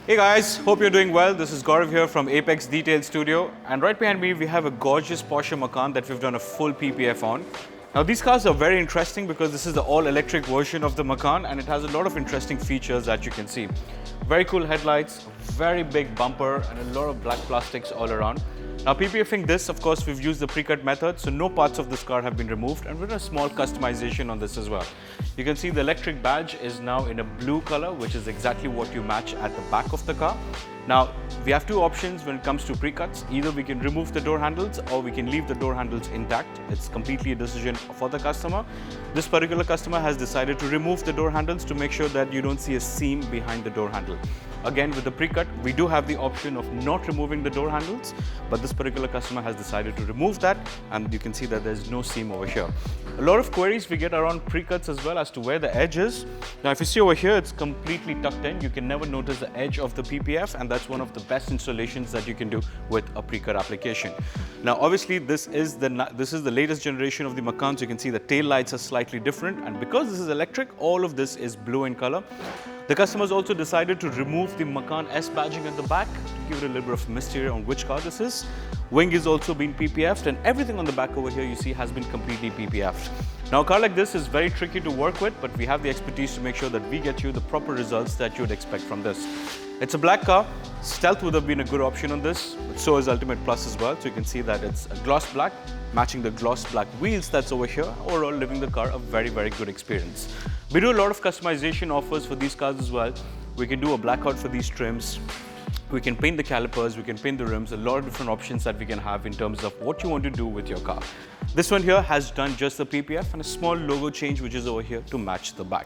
Hey guys, hope you're doing well. This is Gaurav here from Apex Detail Studio, and right behind me we have a gorgeous Porsche Macan that we've done a full PPF on. Now these cars are very interesting because this is the all-electric version of the Macan and it has a lot of interesting features that you can see. Very cool headlights, very big bumper and a lot of black plastics all around. Now PPFing this, of course, we've used the Precut method, so no parts of this car have been removed, and we've done a small customization on this as well. You can see the electric badge is now in a blue color, which is exactly what you match at the back of the car. Now, we have two options when it comes to pre-cuts. Either we can remove the door handles or we can leave the door handles intact. It's completely a decision for the customer. This particular customer has decided to remove the door handles to make sure that you don't see a seam behind the door handle. Again, with the pre-cut, we do have the option of not removing the door handles, but this particular customer has decided to remove that, and you can see that there's no seam over here. A lot of queries we get around pre-cuts as well as to where the edge is. Now, if you see over here, it's completely tucked in. You can never notice the edge of the PPF, and that's one of the best installations that you can do with a pre-cut application. Now, obviously, this is the latest generation of the Macan, so you can see the tail lights are slightly different, and because this is electric, all of this is blue in color. The customers also decided to remove the Macan S badging at the back to give it a little bit of mystery on which car this is. Wing is also been PPF'd, and everything on the back over here you see has been completely PPF'd. Now a car like this is very tricky to work with, but we have the expertise to make sure that we get you the proper results that you would expect from this. It's a black car. Stealth would have been a good option on this, but so is Ultimate Plus as well. So you can see that it's a gloss black, matching the gloss black wheels that's over here, overall giving the car a very, very good experience. We do a lot of customization offers for these cars as well. We can do a blackout for these trims. We can paint the calipers, we can paint the rims, a lot of different options that we can have in terms of what you want to do with your car. This one here has done just the PPF and a small logo change which is over here to match the back.